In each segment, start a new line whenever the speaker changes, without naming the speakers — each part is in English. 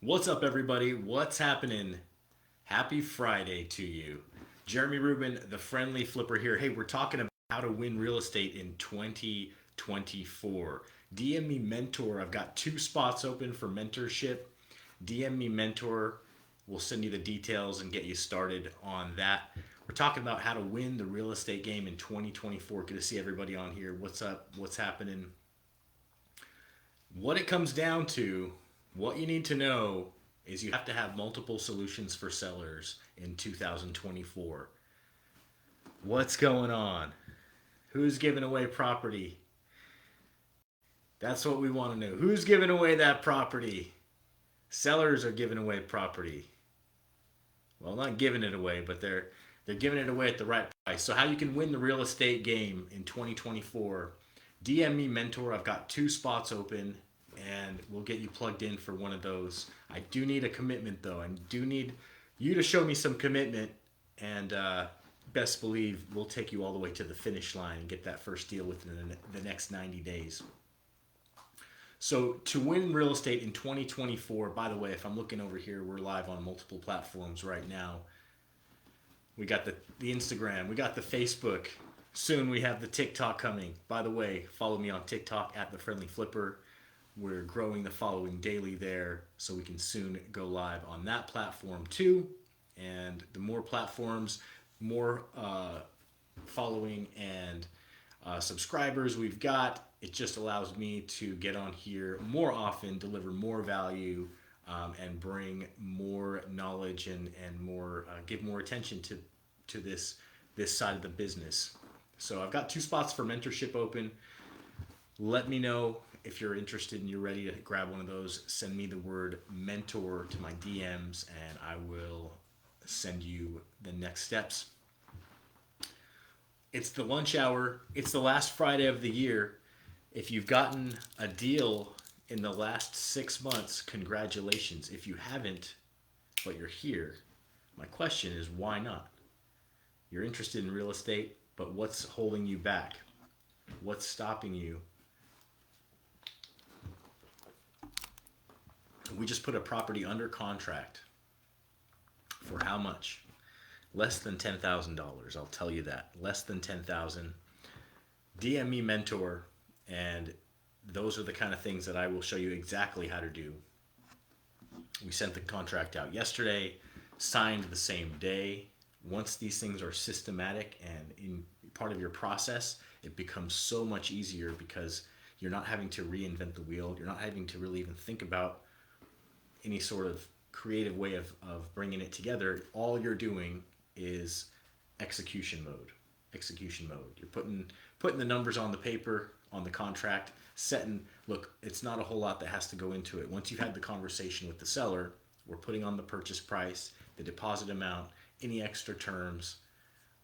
What's up, everybody? What's happening? Happy Friday to you. Jeremy Rubin, the friendly flipper here. Hey, we're talking about how to win real estate in 2024. DM me mentor. I've got two spots open for mentorship. DM me mentor. We'll send you the details and get you started on that. We're talking about how to win the real estate game in 2024. Good to see everybody on here. What's up? What's happening? What it comes down to, what you need to know is you have to have multiple solutions for sellers in 2024. What's going on? Who's giving away property? That's what we want to know. Who's giving away that property? Sellers are giving away property. Well, not giving it away, but they're giving it away at the right price. So how you can win the real estate game in 2024? DM me mentor. I've got two spots open and we'll get you plugged in for one of those. I do need a commitment though. I do need you to show me some commitment, and best believe we'll take you all the way to the finish line and get that first deal within the next 90 days. So to win real estate in 2024, by the way, if I'm looking over here, we're live on multiple platforms right now. We got the Instagram, we got the Facebook. Soon we have the TikTok coming. By the way, follow me on TikTok at the Friendly Flipper. We're growing the following daily there, so we can soon go live on that platform too. And the more platforms, more following and subscribers we've got, it just allows me to get on here more often, deliver more value, and bring more knowledge and more give more attention to this side of the business. So I've got two spots for mentorship open. Let me know if you're interested and you're ready to grab one of those. Send me the word mentor to my DMs and I will send you the next steps. It's the lunch hour. It's the last Friday of the year. If you've gotten a deal in the last 6 months, congratulations. If you haven't, but you're here, my question is why not? You're interested in real estate, but what's holding you back? What's stopping you? We just put a property under contract for how much? Less than $10,000. I'll tell you that. Less than 10,000. DM me mentor, and those are the kind of things that I will show you exactly how to do. We sent the contract out yesterday, signed the same day. Once these things are systematic and in part of your process, it becomes so much easier because you're not having to reinvent the wheel. You're not having to really even think about any sort of creative way of bringing it together. All you're doing is execution mode. Execution mode. You're putting the numbers on the paper, on the contract, setting, look, it's not a whole lot that has to go into it. Once you've had the conversation with the seller, we're putting on the purchase price, the deposit amount, any extra terms.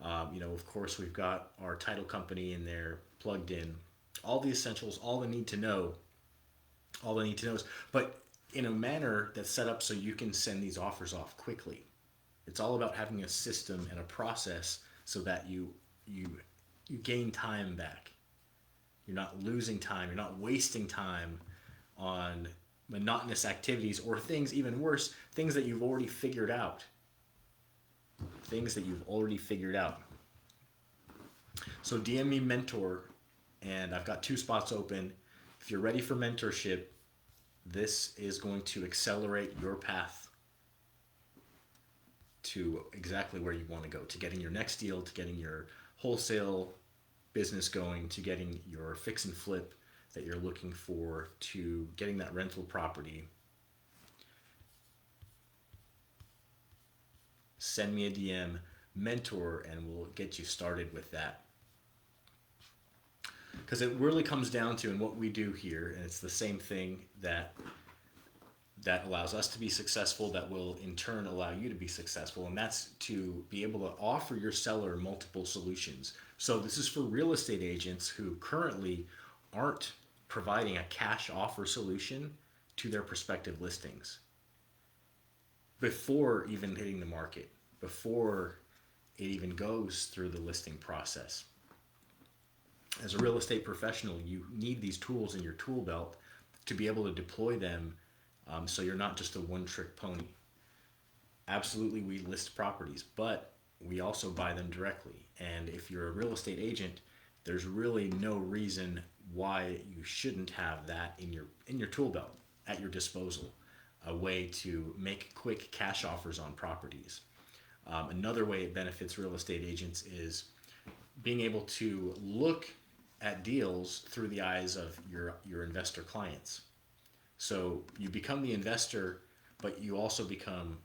Of course, we've got our title company in there plugged in. All the essentials, all they need to know, is, but in a manner that's set up so you can send these offers off quickly. It's all about having a system and a process so that you gain time back. You're not losing time. You're not wasting time on monotonous activities or things, even worse, things that you've already figured out. Things that you've already figured out. So DM me mentor, and I've got two spots open. If you're ready for mentorship, this is going to accelerate your path to exactly where you want to go, to getting your next deal, to getting your wholesale business going, to getting your fix and flip that you're looking for, to getting that rental property. Send me a DM, mentor, and we'll get you started with that. Because it really comes down to, and what we do here, and it's the same thing that allows us to be successful, that will in turn allow you to be successful, and that's to be able to offer your seller multiple solutions. So this is for real estate agents who currently aren't providing a cash offer solution to their prospective listings before even hitting the market, before it even goes through the listing process. As a real estate professional, you need these tools in your tool belt to be able to deploy them So you're not just a one-trick pony. Absolutely, we list properties, but we also buy them directly. And if you're a real estate agent, there's really no reason why you shouldn't have that in your tool belt at your disposal, a way to make quick cash offers on properties. Another way it benefits real estate agents is being able to look at deals through the eyes of your investor clients. So you become the investor, but you also become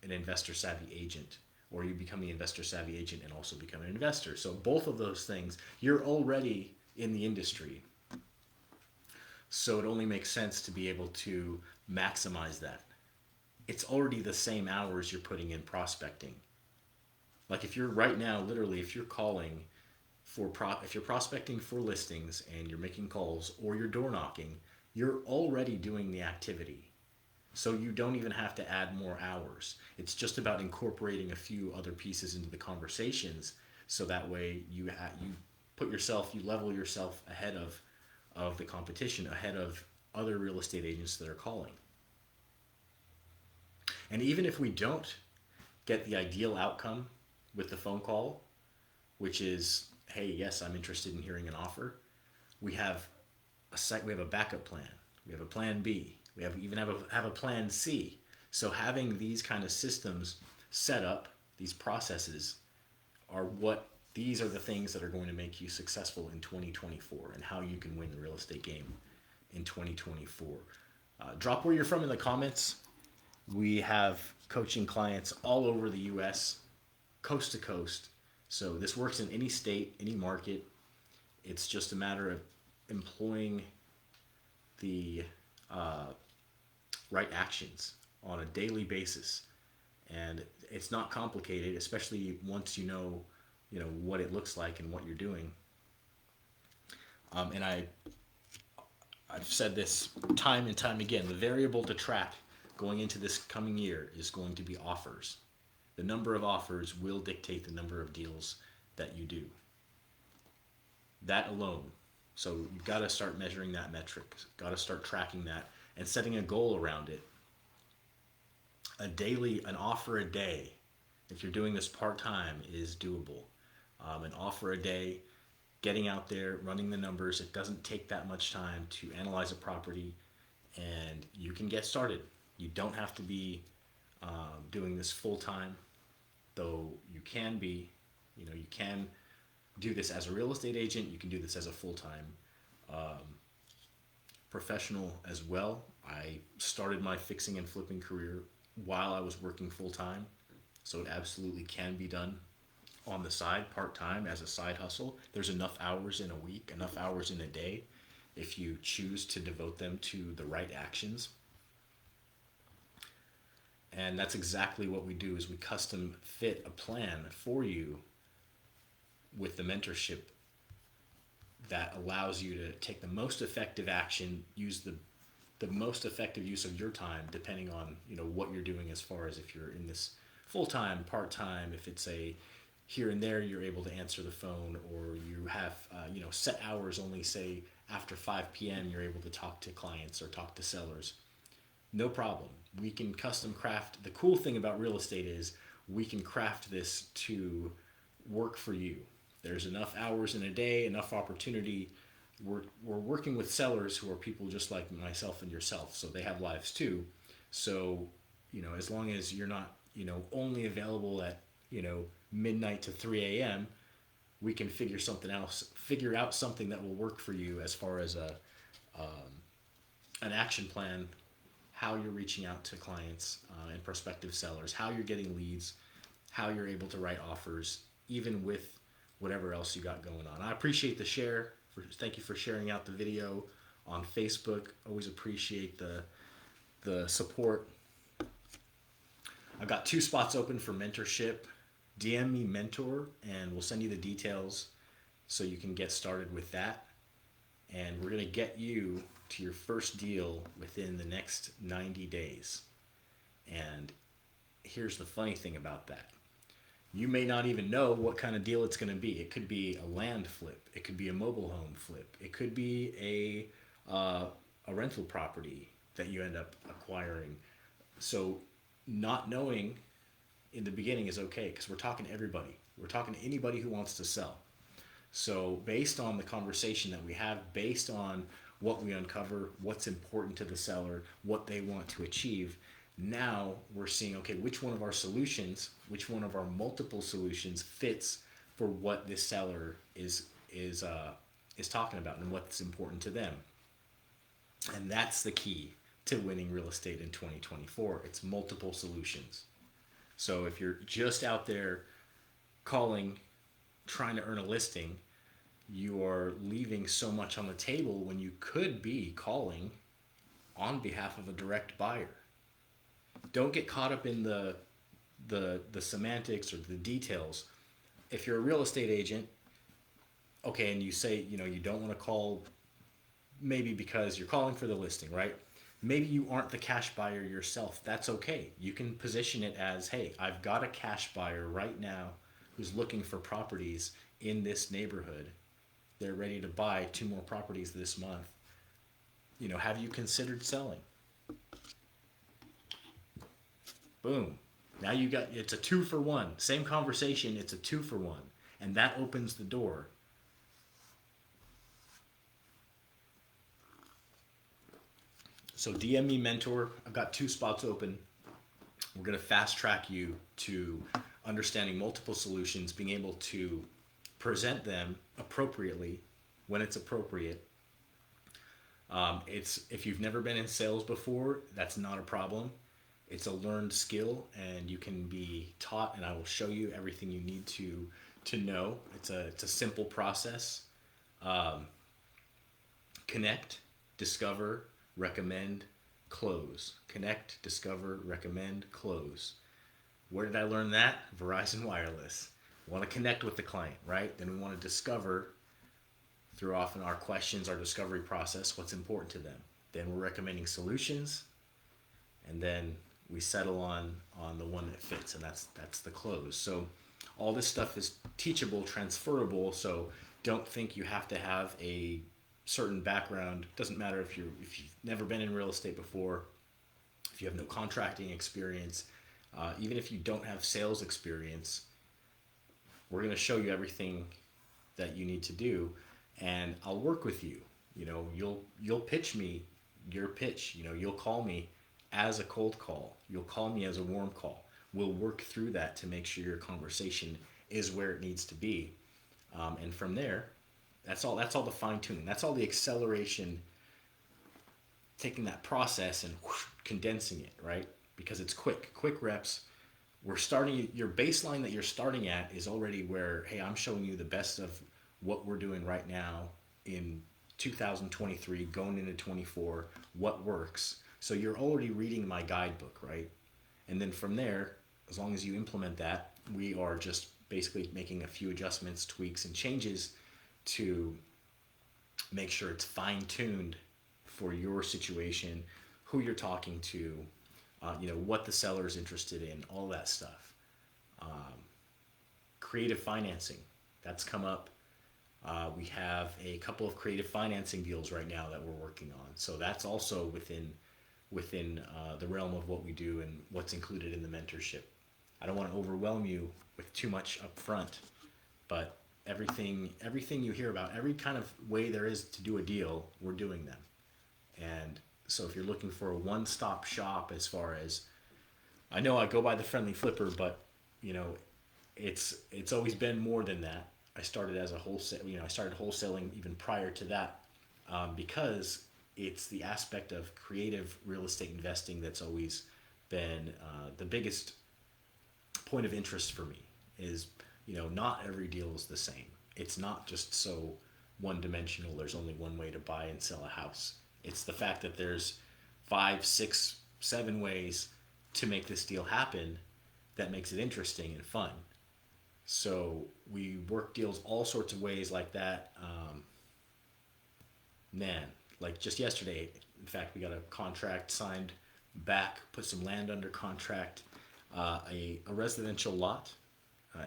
an investor savvy agent, or you become the investor savvy agent and also become an investor. So both of those things, you're already in the industry. So it only makes sense to be able to maximize that. It's already the same hours you're putting in prospecting. Like if you're right now, literally, if you're calling if you're prospecting for listings and you're making calls or you're door knocking, you're already doing the activity. So you don't even have to add more hours. It's just about incorporating a few other pieces into the conversations, so that way you level yourself ahead of the competition, ahead of other real estate agents that are calling. And even if we don't get the ideal outcome with the phone call, which is, hey, yes, I'm interested in hearing an offer, we have we have a backup plan. We have a plan B. We even have a plan C. So having these kind of systems set up, these processes, these are the things that are going to make you successful in 2024 and how you can win the real estate game in 2024. Drop where you're from in the comments. We have coaching clients all over the U.S., coast to coast. So this works in any state, any market. It's just a matter of employing the right actions on a daily basis. And it's not complicated, especially once you know what it looks like and what you're doing. And I've said this time and time again, the variable to track going into this coming year is going to be offers. The number of offers will dictate the number of deals that you do. That alone. So you've got to start measuring that metric, got to start tracking that and setting a goal around it. An offer a day, if you're doing this part-time, is doable. An offer a day, getting out there, running the numbers. It doesn't take that much time to analyze a property, and you can get started. You don't have to be doing this full-time, though you can be. You can do this as a real estate agent. You can do this as a full-time professional as well. I started my fixing and flipping career while I was working full-time, so it absolutely can be done on the side, part-time, as a side hustle. There's enough hours in a week, enough hours in a day, if you choose to devote them to the right actions. And that's exactly what we do, is we custom fit a plan for you with the mentorship that allows you to take the most effective action, use the most effective use of your time, depending on what you're doing, as far as if you're in this full-time, part-time, if it's a here and there you're able to answer the phone, or you have set hours, only say after 5 p.m. you're able to talk to clients or talk to sellers. No problem. We can custom craft. The cool thing about real estate is we can craft this to work for you. There's enough hours in a day, enough opportunity. We're working with sellers who are people just like myself and yourself, so they have lives too. So, as long as you're not, only available at, midnight to 3 a.m., we can figure out something that will work for you, as far as an action plan, how you're reaching out to clients and prospective sellers, how you're getting leads, how you're able to write offers, even with whatever else you got going on. I appreciate the share. Thank you for sharing out the video on Facebook. Always appreciate the support. I've got 2 spots open for mentorship. DM me mentor, and we'll send you the details so you can get started with that. And we're going to get you to your first deal within the next 90 days. And here's the funny thing about that. You may not even know what kind of deal it's going to be. It could be a land flip. It could be a mobile home flip. It could be a rental property. that you end up acquiring. So not knowing in the beginning is okay, because we're talking to everybody. We're talking to anybody who wants to sell. So based on the conversation that we have, based on what we uncover, what's important to the seller, what they want to achieve, now we're seeing, okay, which one of our solutions, which one of our multiple solutions fits for what this seller is talking about and what's important to them. And that's the key to winning real estate in 2024. It's multiple solutions. So if you're just out there calling, trying to earn a listing, you are leaving so much on the table when you could be calling on behalf of a direct buyer. Don't get caught up in the semantics or the details. If you're a real estate agent, okay, and you say, you don't want to call, maybe because you're calling for the listing, right? Maybe you aren't the cash buyer yourself. That's okay. You can position it as, hey, I've got a cash buyer right now who's looking for properties in this neighborhood. They're ready to buy 2 more properties this month. Have you considered selling? Boom. Now it's a 2 for 1. Same conversation, it's a 2 for 1. And that opens the door. So DM me, Mentor. I've got 2 spots open. We're going to fast track you to understanding multiple solutions, being able to present them appropriately when it's appropriate. If you've never been in sales before, that's not a problem. It's a learned skill, and you can be taught, and I will show you everything you need to know. It's a simple process. Connect, discover, recommend, close. Connect, discover, recommend, close. Where did I learn that? Verizon Wireless. We want to connect with the client, right? Then we want to discover through often our questions, our discovery process, what's important to them. Then we're recommending solutions, and then we settle on the one that fits, and that's the close. So all this stuff is teachable, transferable. So don't think you have to have a certain background. Doesn't matter if you've never been in real estate before, if you have no contracting experience, even if you don't have sales experience. We're going to show you everything that you need to do, and I'll work with you. You'll pitch me your pitch. You'll call me as a cold call. You'll call me as a warm call. We'll work through that to make sure your conversation is where it needs to be, and from there, that's all the fine tuning. That's all the acceleration. Taking that process and condensing it, right? Because it's quick reps. We're starting, your baseline that you're starting at is already where, hey, I'm showing you the best of what we're doing right now in 2023, going into 24, what works. So you're already reading my guidebook, right? And then from there, as long as you implement that, we are just basically making a few adjustments, tweaks, and changes to make sure it's fine-tuned for your situation, who you're talking to, what the seller is interested in, all that stuff. Creative financing, that's come up. We have a couple of creative financing deals right now that we're working on. So that's also within the realm of what we do and what's included in the mentorship. I don't want to overwhelm you with too much up front, but everything you hear about, every kind of way there is to do a deal, we're doing them. And so if you're looking for a one-stop shop, as far as, I know I go by the friendly flipper, but it's always been more than that. I started as a wholesale, I started wholesaling even prior to that, because it's the aspect of creative real estate investing that's always been the biggest point of interest for me. Is not every deal is the same. It's not just so one-dimensional. There's only one way to buy and sell a house. It's the fact that there's 5, 6, 7 ways to make this deal happen that makes it interesting and fun. So we work deals all sorts of ways like that. Like just yesterday, in fact, we got a contract signed back, put some land under contract, a residential lot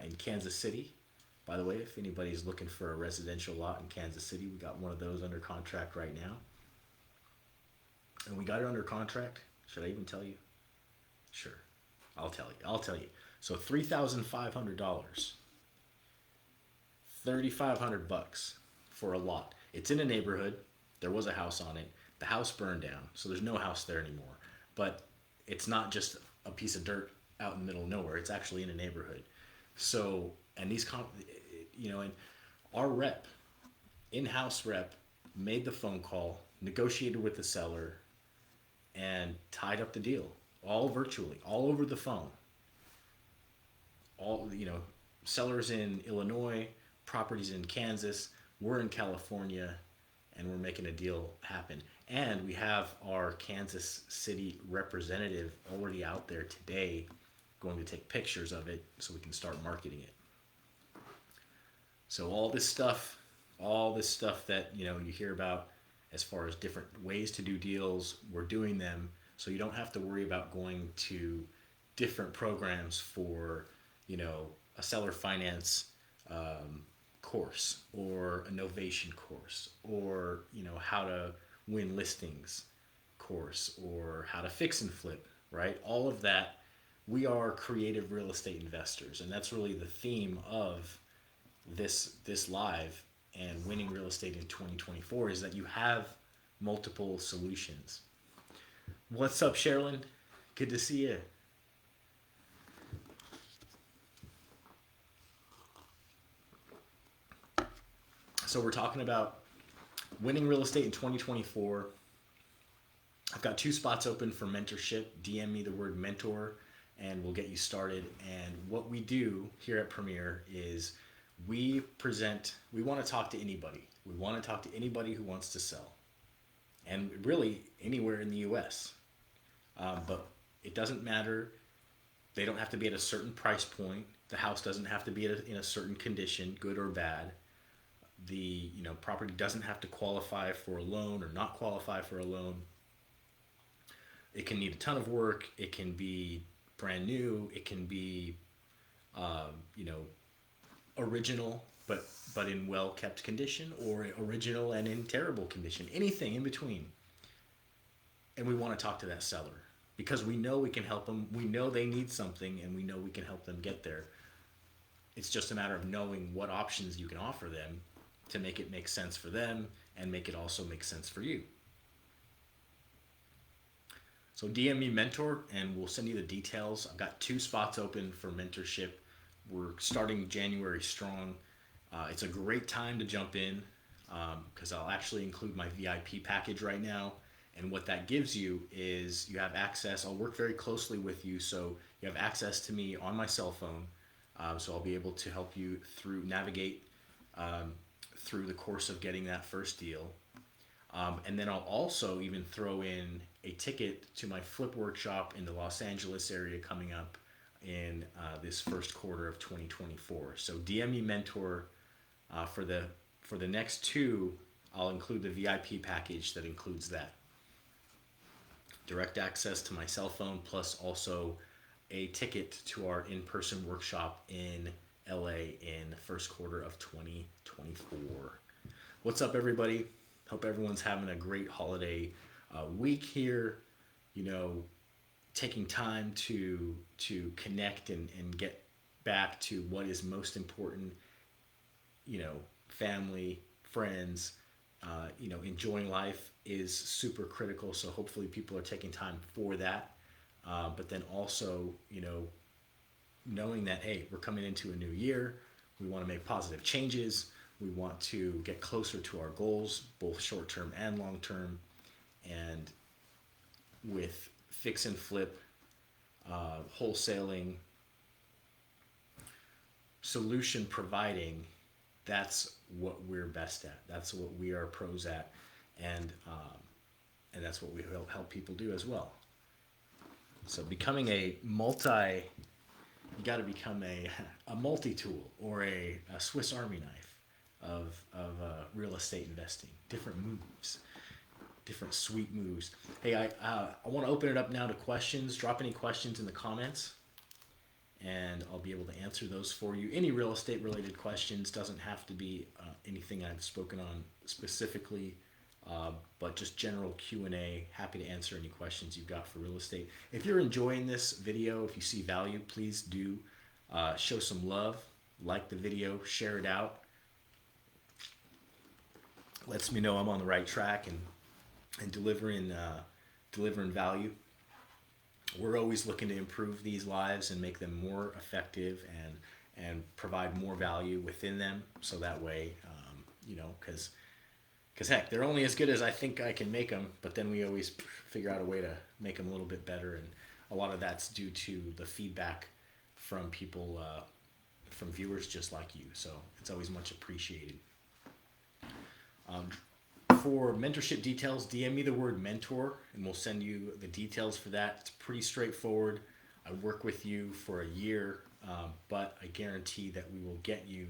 in Kansas City. By the way, if anybody's looking for a residential lot in Kansas City, we got one of those under contract right now. and we got it under contract. Should I even tell you? Sure, I'll tell you. I'll tell you. So $3,500, 3,500 bucks for a lot. It's in a neighborhood. There was a house on it. The house burned down, so there's no house there anymore. But it's not just a piece of dirt out in the middle of nowhere. It's actually in a neighborhood. So, and and our rep, in-house rep, made the phone call, negotiated with the seller, and tied up the deal, all virtually, all over the phone. All sellers in Illinois, properties in Kansas, we're in California, and we're making a deal happen. And we have our Kansas City representative already out there today going to take pictures of it so we can start marketing it. So all this stuff that you hear about as far as different ways to do deals, we're doing them so you don't have to worry about going to different programs for a seller finance course or a novation course or how to win listings course or how to fix and flip, right? All of that. We are creative real estate investors, and that's really the theme of this live and winning real estate in 2024 is that you have multiple solutions. What's up, Sherilyn? Good to see you. So we're talking about winning real estate in 2024. I've got 2 spots open for mentorship. DM me the word mentor and we'll get you started. And what we do here at Premier is we want to talk to anybody. We want to talk to anybody who wants to sell. And really anywhere in the US. But it doesn't matter. They don't have to be at a certain price point. The house doesn't have to be in a certain condition, good or bad. The property doesn't have to qualify for a loan or not qualify for a loan. It can need a ton of work. It can be brand new. It can be, original but in well kept condition, or original and in terrible condition. Anything in between. And we want to talk to that seller because we know we can help them. We know they need something, and we know we can help them get there. It's just a matter of knowing what options you can offer them to make it make sense for them and make it also make sense for you. So DM me mentor and we'll send you the details. I've got 2 spots open for mentorship. We're starting January strong. It's a great time to jump in because I'll actually include my VIP package right now. And what that gives you is you have access. I'll work very closely with you, so you have access to me on my cell phone. So I'll be able to help you navigate through the course of getting that first deal. And then I'll also even throw in a ticket to my flip workshop in the Los Angeles area coming up in this first quarter of 2024. So DM me mentor for the next 2. I'll include the VIP package that includes that. Direct access to my cell phone, plus also a ticket to our in-person workshop in LA in the first quarter of 2024. What's up, everybody? Hope everyone's having a great holiday week here. Taking time to connect and get back to what is most important. Family, friends, enjoying life is super critical. So hopefully people are taking time for that. But then also, knowing that, hey, we're coming into a new year. We want to make positive changes. We want to get closer to our goals, both short-term and long-term. And with fix and flip, wholesaling, solution providing, that's what we're best at. That's what we are pros at. And that's what we help people do as well. So becoming you got to become a multi-tool or a Swiss Army knife of real estate investing. Different moves, different sweet moves. Hey, I want to open it up now to questions. Drop any questions in the comments, and I'll be able to answer those for you. Any real estate related questions, doesn't have to be anything I've spoken on specifically. but just general Q&A. Happy to answer any questions you've got for real estate. If you're enjoying this video, if you see value, please do show some love, like the video, share it out. Lets me know I'm on the right track and delivering value. We're always looking to improve these lives and make them more effective and provide more value within them. So that way, because heck, they're only as good as I think I can make them. But then we always figure out a way to make them a little bit better, and a lot of that's due to the feedback from people, from viewers just like you. So it's always much appreciated. For mentorship details, DM me the word mentor and we'll send you the details for that. It's pretty straightforward. I work with you for a year, but I guarantee that we will get you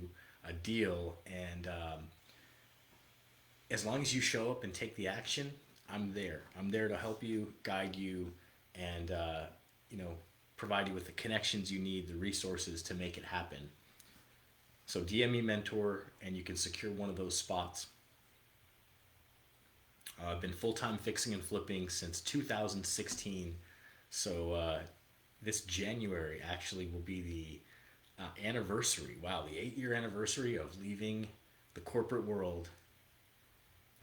a deal. And as long as you show up and take the action, I'm there. I'm there to help you, guide you, and provide you with the connections you need, the resources to make it happen. So DM me mentor and you can secure one of those spots. I've been full-time fixing and flipping since 2016. So this January actually will be the anniversary. Wow, the 8-year anniversary of leaving the corporate world.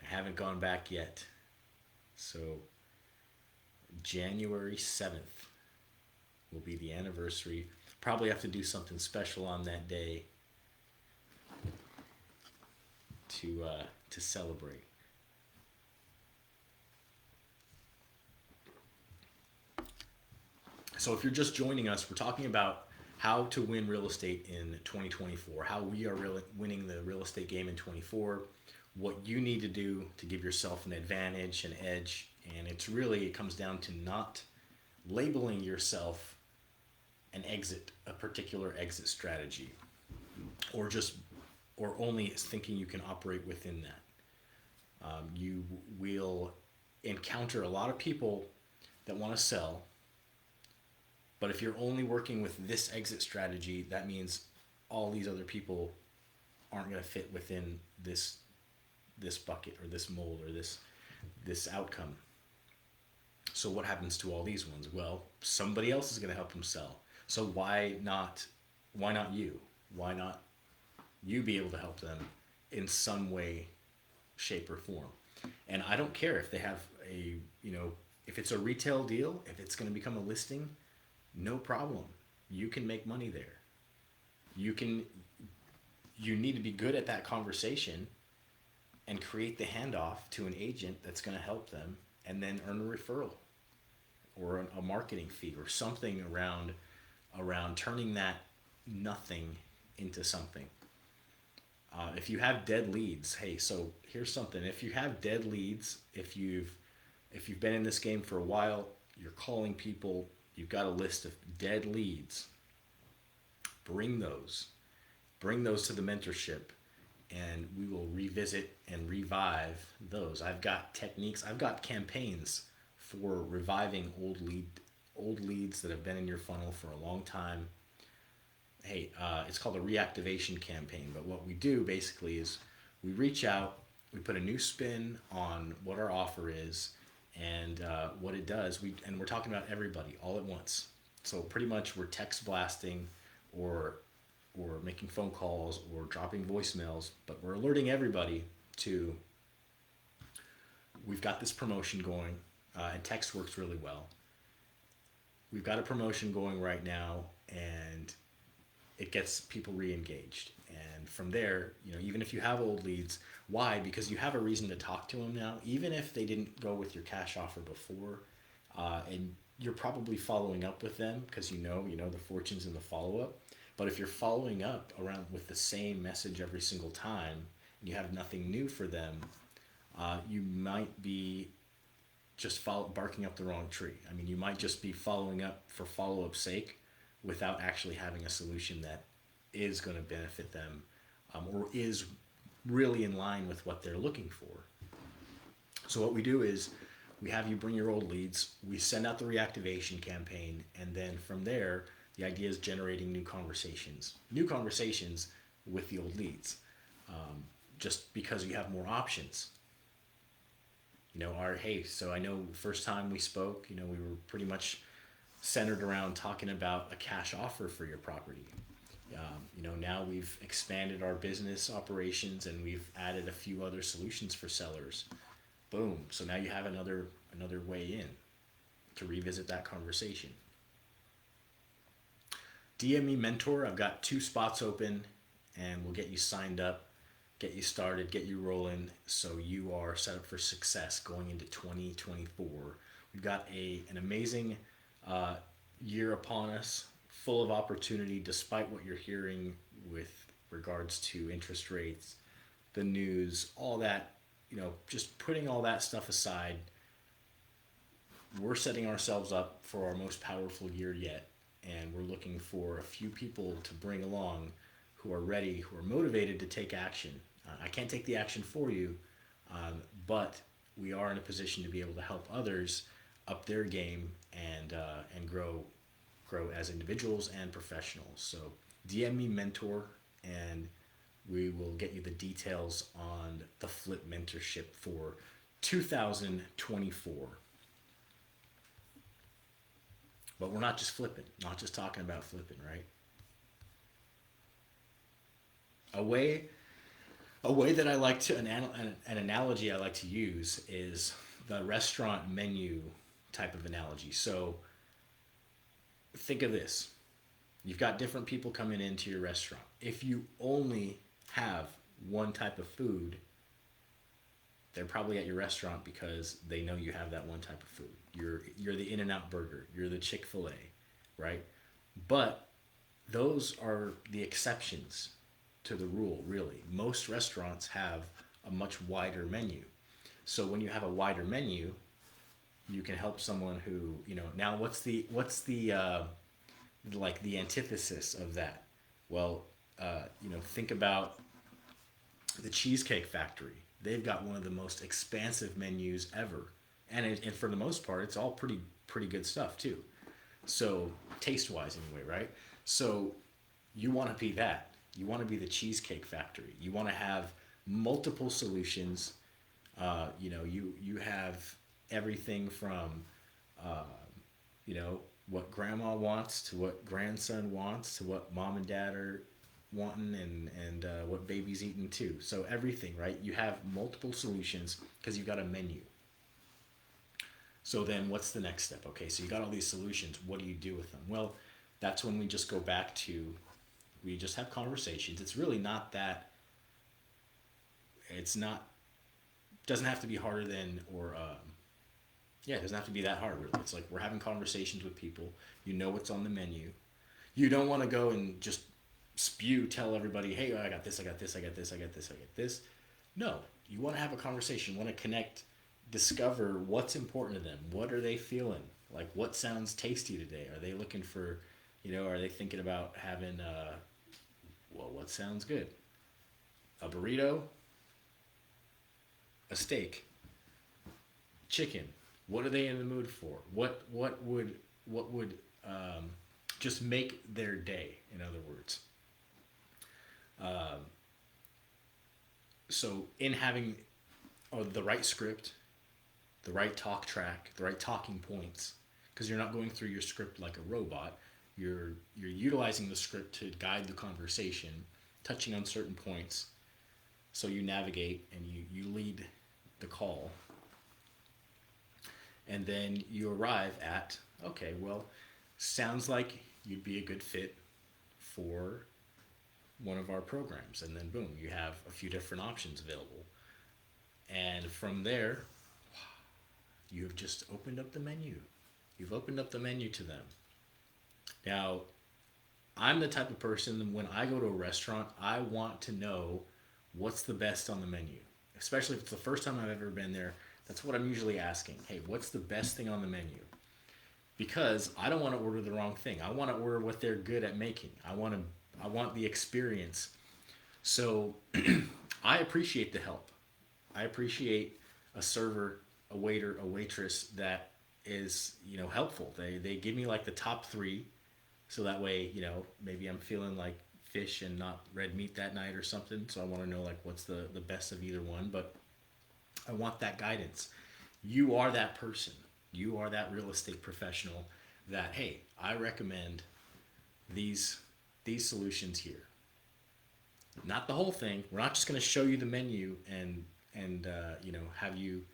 I haven't gone back yet. So January 7th will be the anniversary. Probably have to do something special on that day to celebrate. So if you're just joining us, we're talking about how to win real estate in 2024, how we are winning the real estate game in 24, what you need to do to give yourself an advantage, an edge, and it comes down to not labeling yourself a particular exit strategy, or only thinking you can operate within that. You will encounter a lot of people that want to sell. But if you're only working with this exit strategy, that means all these other people aren't going to fit within this bucket or this mold or this outcome. So what happens to all these ones? Well, somebody else is going to help them sell. So why not you? Why not you be able to help them in some way, shape, or form? And I don't care if they have if it's a retail deal, if it's going to become a listing, no problem. You can make money there. You need to be good at that conversation and create the handoff to an agent that's going to help them, and then earn a referral or a marketing fee or something around turning that nothing into something. If you have dead leads, hey, so here's something. If you have dead leads, if you've been in this game for a while, you're calling people, you've got a list of dead leads, bring those to the mentorship, and we will revisit and revive those. I've got techniques, I've got campaigns for reviving old leads that have been in your funnel for a long time. Hey, it's called a reactivation campaign, but what we do basically is we reach out, we put a new spin on what our offer is, and what it does, and we're talking about everybody all at once. So pretty much we're text blasting or making phone calls or dropping voicemails, but we're alerting everybody to, we've got this promotion going, and text works really well. We've got a promotion going right now, and it gets people re-engaged. And from there, even if you have old leads, why? Because you have a reason to talk to them now, even if they didn't go with your cash offer before, and you're probably following up with them because you know the fortunes in the follow-up. But if you're following up around with the same message every single time and you have nothing new for them, you might be just barking up the wrong tree. I mean, you might just be following up for follow-up's sake without actually having a solution that is going to benefit them, or is really in line with what they're looking for. So what we do is we have you bring your old leads, we send out the reactivation campaign, and then from there, the idea is generating new conversations with the old leads, just because you have more options. Hey, so I know the first time we spoke, we were pretty much centered around talking about a cash offer for your property. Now we've expanded our business operations and we've added a few other solutions for sellers. Boom. So now you have another way in to revisit that conversation. DM me mentor. I've got 2 spots open and we'll get you signed up, get you started, get you rolling so you are set up for success going into 2024. We've got an amazing uh, year upon us, full of opportunity despite what you're hearing with regards to interest rates, the news, all that. Just putting all that stuff aside, we're setting ourselves up for our most powerful year yet. And we're looking for a few people to bring along who are ready, who are motivated to take action. I can't take the action for you, but we are in a position to be able to help others up their game and grow as individuals and professionals. So DM me mentor, and we will get you the details on the Flip Mentorship for 2024. But we're not just flipping, not just talking about flipping, right? A way a way that I like to an analogy I like to use is the restaurant menu type of analogy. So think of this. You've got different people coming into your restaurant. If you only have one type of food, they're probably at your restaurant because they know you have that one type of food. You're the In-N-Out Burger, you're the Chick-fil-A, right? But those are the exceptions to the rule, really. Most restaurants have a much wider menu. So when you have a wider menu, you can help someone who, now what's the like the antithesis of that? Well, think about the Cheesecake Factory. They've got one of the most expansive menus ever, and for the most part, it's all pretty good stuff too. So taste wise, anyway, right? So you want to be that. You want to be the Cheesecake Factory. You want to have multiple solutions. You have everything from uh, what grandma wants to what grandson wants to what mom and dad are wanting and what baby's eating too. So everything, right? You have multiple solutions because you've got a menu. So then what's the next step? Okay, so you got all these solutions. What do you do with them? Well, that's when we just go back to, we just have conversations. It's really not that, it's not, doesn't have to be harder than, or yeah, it doesn't have to be that hard really. It's like we're having conversations with people. You know what's on the menu. You don't want to go and just tell everybody, hey, I got this, I got this, I got this, I got this, I got this. No, you want to have a conversation, want to connect, discover what's important to them. What are they feeling? Like, what sounds tasty today? Are they looking for, are they thinking about having, what sounds good? A burrito, a steak, chicken. What are they in the mood for? What would just make their day? In other words, so in having the right script, the right talk track, the right talking points, because you're not going through your script like a robot. You're utilizing the script to guide the conversation, touching on certain points, so you navigate and you lead the call. And then you arrive at, okay, well, sounds like you'd be a good fit for one of our programs. And then boom, you have a few different options available. And from there, you have just opened up the menu. You've opened up the menu to them. Now, I'm the type of person, when I go to a restaurant, I want to know what's the best on the menu. Especially if it's the first time I've ever been there, that's what I'm usually asking. Hey, what's the best thing on the menu? Because I don't want to order the wrong thing. I want to order what they're good at making. I want the experience. So I appreciate the help. I appreciate a server, a waiter, a waitress that is, helpful. They give me like the top 3, so that way, maybe I'm feeling like fish and not red meat that night or something. So I want to know like what's the best of either one, but I want that guidance. You are that person. You are that real estate professional that, hey, I recommend these these solutions here. Not the whole thing. We're not just going to show you the menu and have you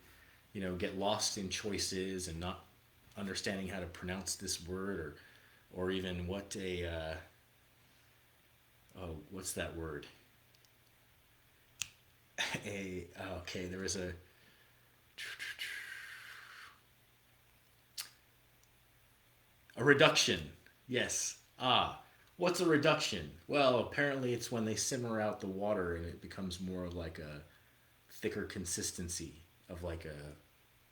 get lost in choices and not understanding how to pronounce this word or even what a what's that word? Okay, there was a reduction. Yes. What's a reduction? Well, apparently it's when they simmer out the water and it becomes more of like a thicker consistency of like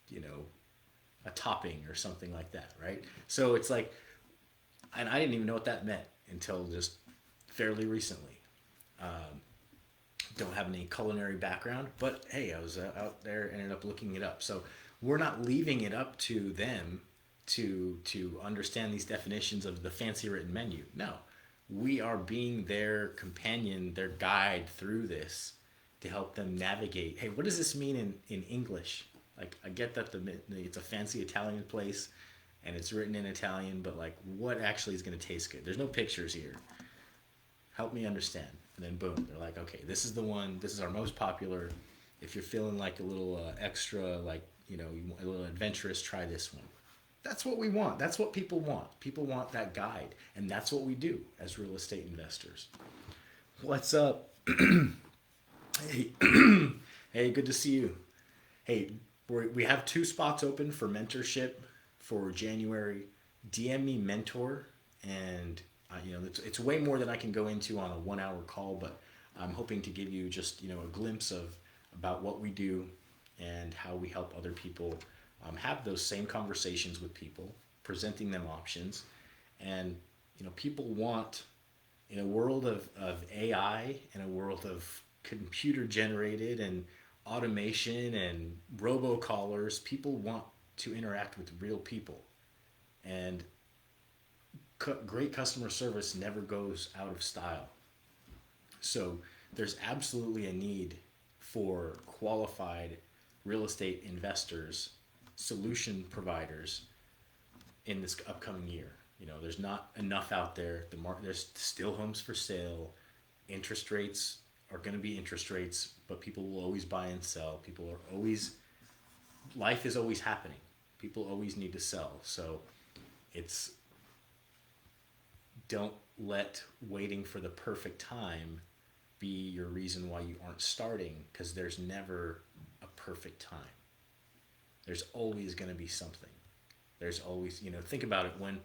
you know, a topping or something like that, right? So it's like, and I didn't even know what that meant until just fairly recently. Don't have any culinary background, but hey, I was out there, ended up looking it up. So we're not leaving it up to them to understand these definitions of the fancy written menu. No, we are being their companion, their guide through this to help them navigate. Hey, what does this mean in English? Like, I get that it's a fancy Italian place and it's written in Italian, but like, what actually is going to taste good? There's no pictures here. Help me understand. And then boom, they're like, okay, this is the one. This is our most popular. If you're feeling like a little extra, like a little adventurous, try this one. That's what we want. That's what people want. People want that guide, and that's what we do as real estate investors. What's up? Hey, hey, good to see you. Hey, we have 2 spots open for mentorship for January. DM me mentor, and it's way more than I can go into on a 1-hour call, but I'm hoping to give you just a glimpse of about what we do and how we help other people have those same conversations with people, presenting them options, and people want, in a world of AI, in a world of computer generated and automation and robocallers, people want to interact with real people, and great customer service never goes out of style. So there's absolutely a need for qualified real estate investors, solution providers in this upcoming year. There's not enough out there. There's still homes for sale. Interest rates are going to be interest rates, but people will always buy and sell. Life is always happening. People always need to sell. So it's, don't let waiting for the perfect time be your reason why you aren't starting, because there's never a perfect time. There's always going to be something. There's always, think about it. When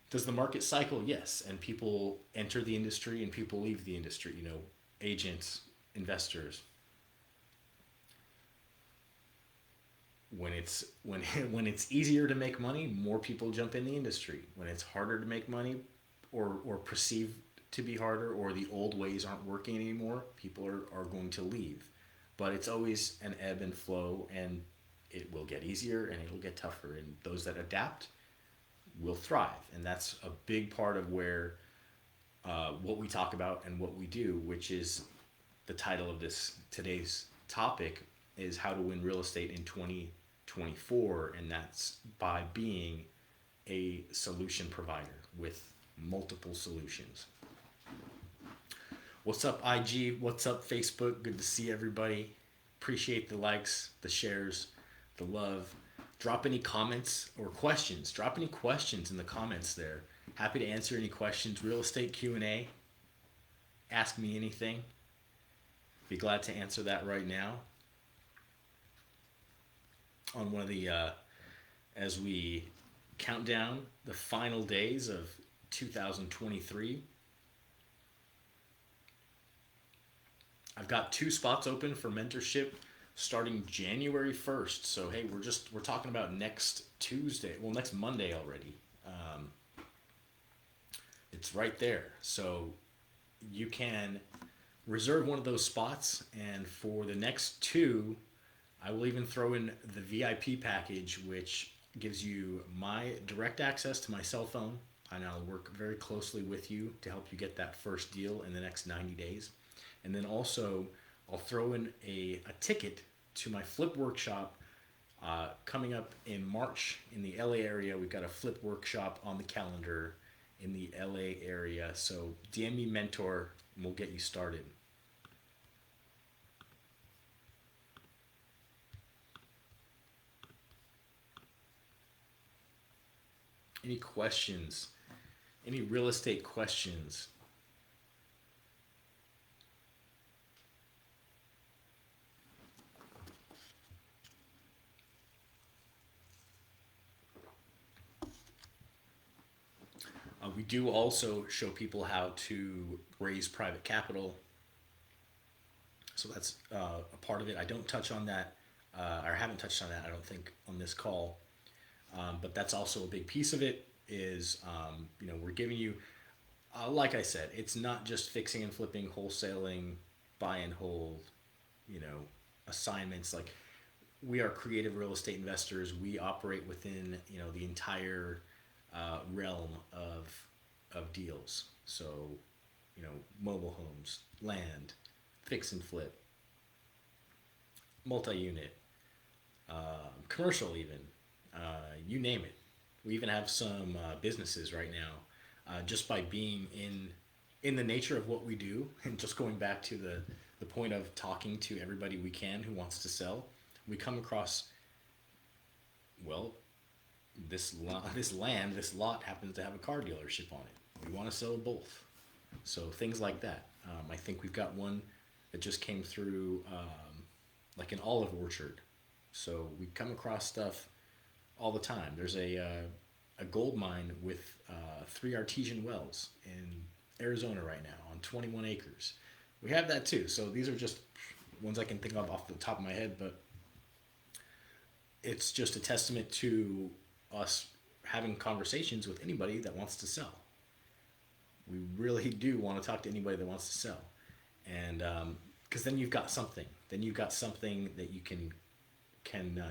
does the market cycle? Yes. And people enter the industry and people leave the industry, agents, investors. When it's easier to make money, more people jump in the industry. When it's harder to make money, or perceived to be harder, or the old ways aren't working anymore, people are going to leave. But it's always an ebb and flow, and it will get easier and it'll get tougher. And those that adapt will thrive. And that's a big part of where what we talk about and what we do, which is the title of today's topic, is how to win real estate in 2024, and that's by being a solution provider with multiple solutions. What's up, IG? What's up, Facebook? Good to see everybody. Appreciate the likes, the shares, the love. Drop any comments or questions. Drop any questions in the comments there. Happy to answer any questions. Real estate Q&A. Ask me anything. Be glad to answer that right now. On one of the, as we count down the final days of 2023, I've got 2 spots open for mentorship starting January 1st. So hey, we're talking about next Tuesday. Well, next Monday already. It's right there. So you can reserve one of those spots, and for the next 2, I will even throw in the VIP package, which gives you my direct access to my cell phone, and I'll work very closely with you to help you get that first deal in the next 90 days. And then also, I'll throw in a ticket to my flip workshop Coming up in March in the LA area, we've got a flip workshop on the calendar in the LA area. So DM me Mentor and we'll get you started. Any questions? Any real estate questions? We do also show people how to raise private capital. So that's a part of it. I don't touch on that, or haven't touched on that, I don't think, on this call. But that's also a big piece of it is, we're giving you, like I said, it's not just fixing and flipping, wholesaling, buy and hold, assignments. Like, we are creative real estate investors. We operate within, the entire realm of deals. So, mobile homes, land, fix and flip, multi-unit, commercial, even, you name it. We even have some businesses right now, just by being in the nature of what we do, and just going back to the point of talking to everybody we can who wants to sell. We come across, well, this land, this lot happens to have a car dealership on it. We want to sell both. So things like that. I think we've got one that just came through, like an olive orchard. So we come across stuff all the time. There's a gold mine with 3 artesian wells in Arizona right now on 21 acres. We have that too. So these are just ones I can think of off the top of my head, but it's just a testament to us having conversations with anybody that wants to sell. We really do want to talk to anybody that wants to sell. And because then you've got something. Then you've got something that you can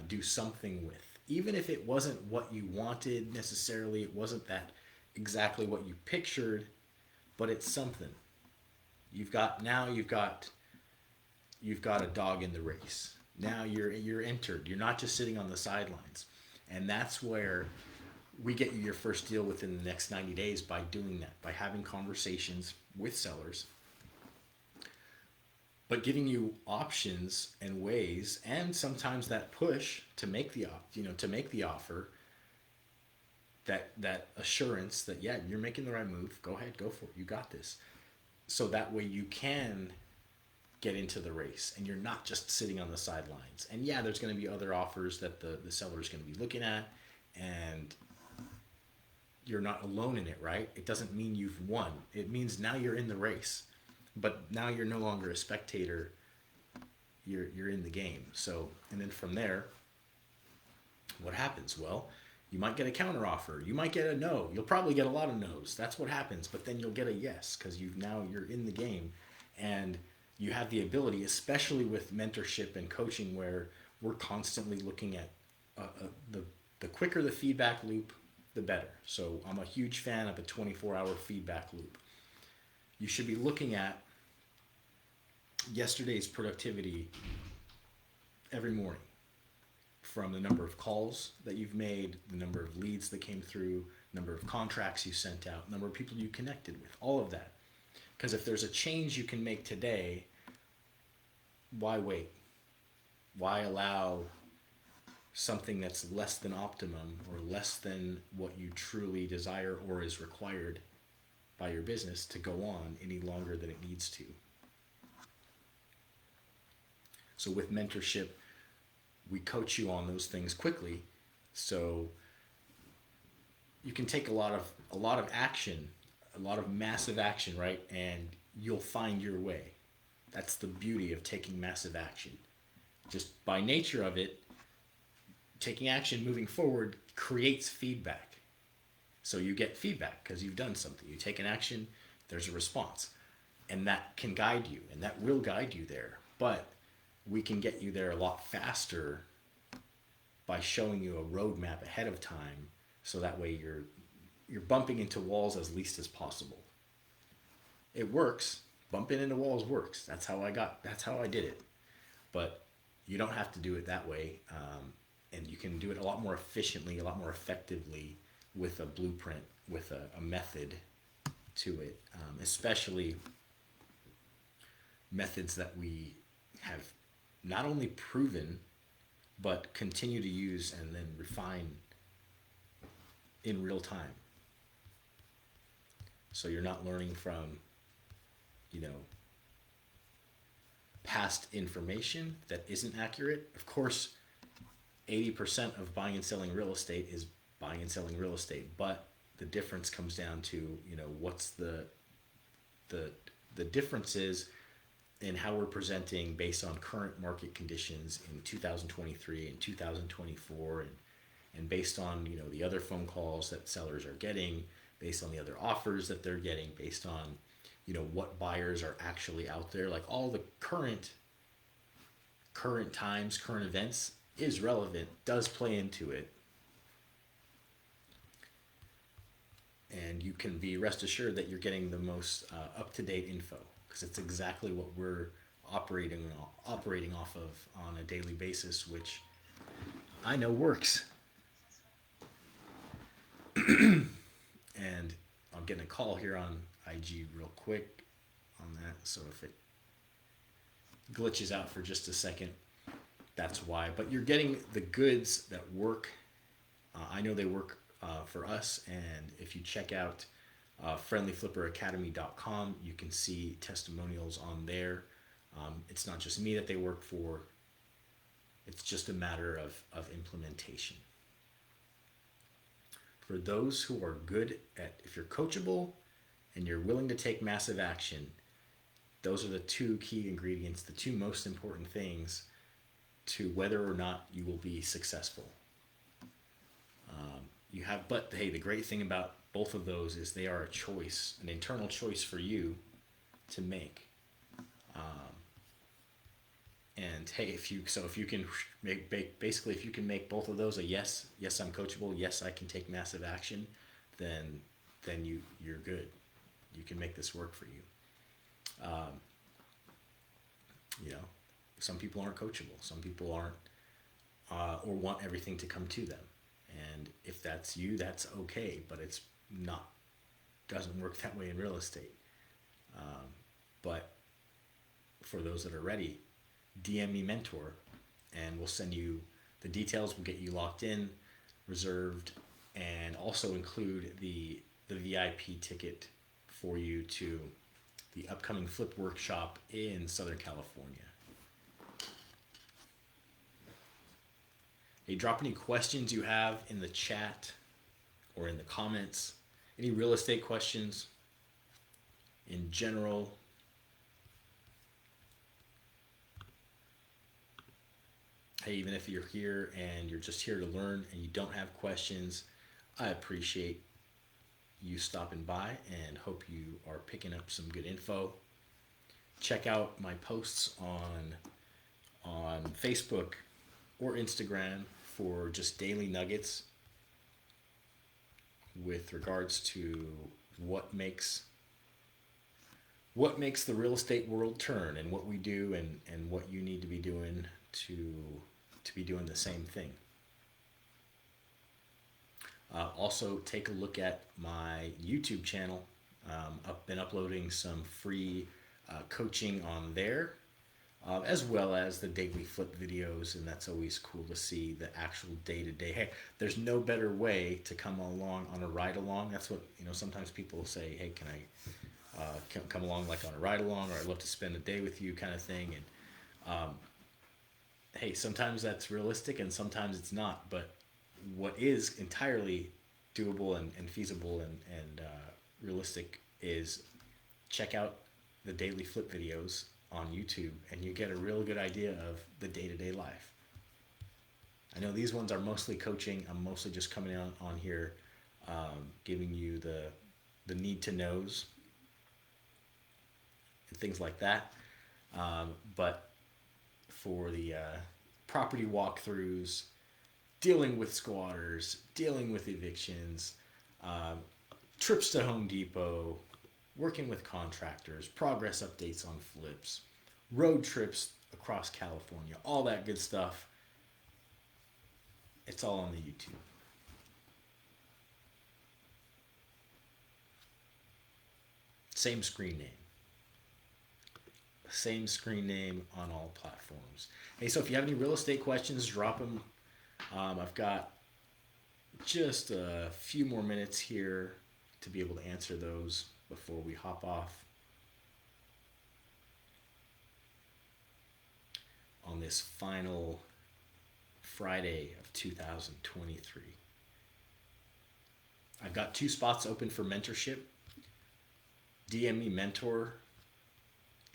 do something with. Even if it wasn't what you wanted necessarily, it wasn't that exactly what you pictured, but it's something. You've got a dog in the race. Now you're entered. You're not just sitting on the sidelines. And that's where we get you your first deal within the next 90 days by doing that, by having conversations with sellers, but giving you options and ways, and sometimes that push to make the offer, that assurance that, yeah, you're making the right move. Go ahead, go for it. You got this. So that way you can get into the race and you're not just sitting on the sidelines. And yeah, there's going to be other offers that the seller is going to be looking at, and you're not alone in it, right? It doesn't mean you've won. It means now you're in the race, but now you're no longer a spectator. You're in the game. So, and then from there, what happens? Well, you might get a counter offer. You might get a no. You'll probably get a lot of no's. That's what happens. But then you'll get a yes, because you're in the game, and you have the ability, especially with mentorship and coaching, where we're constantly looking at the quicker the feedback loop, the better. So I'm a huge fan of a 24-hour feedback loop. You should be looking at yesterday's productivity every morning, from the number of calls that you've made, the number of leads that came through, number of contracts you sent out, number of people you connected with, all of that. Because if there's a change you can make today, why wait? Why allow something that's less than optimum or less than what you truly desire or is required by your business to go on any longer than it needs to? So with mentorship, we coach you on those things quickly, so you can take a lot of action, a lot of massive action, right? And you'll find your way. That's the beauty of taking massive action. Just by nature of it, taking action, moving forward, creates feedback. So you get feedback because you've done something. You take an action, there's a response. And that can guide you, and that will guide you there. But we can get you there a lot faster by showing you a roadmap ahead of time, so that way you're bumping into walls as least as possible. It works. Bumping into walls works. That's how I did it. But you don't have to do it that way. and you can do it a lot more efficiently, a lot more effectively with a blueprint, with a method to it, especially methods that we have not only proven but continue to use and then refine in real time. So you're not learning from, past information that isn't accurate. Of course, 80% of buying and selling real estate is buying and selling real estate, but the difference comes down to, what's the differences in how we're presenting based on current market conditions in 2023 and 2024, and based on, the other phone calls that sellers are getting, based on the other offers that they're getting, based on, what buyers are actually out there. Like all the current times, current events is relevant, does play into it. And you can be rest assured that you're getting the most up-to-date info, because it's exactly what we're operating off of on a daily basis, which I know works. And I'm getting a call here on IG real quick on that, so if it glitches out for just a second, that's why. But you're getting the goods that work. I know they work for us, and if you check out friendlyflipperacademy.com, you can see testimonials on there. It's not just me that they work for, it's just a matter of implementation. For those who are good at, if you're coachable and you're willing to take massive action, those are the two key ingredients, the two most important things to whether or not you will be successful. But hey, the great thing about both of those is they are a choice, an internal choice for you to make. And hey, if you can if you can make both of those a yes, I'm coachable, yes, I can take massive action, then you're good. You can make this work for you. Some people aren't coachable. Some people aren't, or want everything to come to them. And if that's you, that's okay, but it's not, doesn't work that way in real estate. But for those that are ready, DM me Mentor, and we'll send you the details. We'll get you locked in, reserved, and also include the VIP ticket for you to the upcoming flip workshop in Southern California. Hey, drop any questions you have in the chat or in the comments. Any real estate questions in general. Hey, even if you're here and you're just here to learn and you don't have questions, I appreciate you stopping by and hope you are picking up some good info. Check out my posts on Facebook or Instagram for just daily nuggets with regards to what makes the real estate world turn, and what we do, and what you need to be doing to be doing the same thing. Also, take a look at my YouTube channel. I've been uploading some free coaching on there, as well as the daily flip videos, and that's always cool to see the actual day-to-day. Hey, there's no better way to come along on a ride-along. That's what, sometimes people say, hey, can I come along like on a ride-along, or I'd love to spend a day with you kind of thing. And hey, sometimes that's realistic and sometimes it's not, but what is entirely doable and feasible and realistic is check out the daily flip videos on YouTube, and you get a real good idea of the day-to-day life. I know these ones are mostly coaching. I'm mostly just coming on here giving you the need to knows and things like that. But for the property walkthroughs, dealing with squatters, dealing with evictions, trips to Home Depot, working with contractors, progress updates on flips, road trips across California, all that good stuff. It's all on the YouTube. Same screen name. Same screen name on all platforms. Hey, so if you have any real estate questions, drop them. I've got just a few more minutes here to be able to answer those before we hop off on this final Friday of 2023. I've got 2 spots open for mentorship. DM me mentor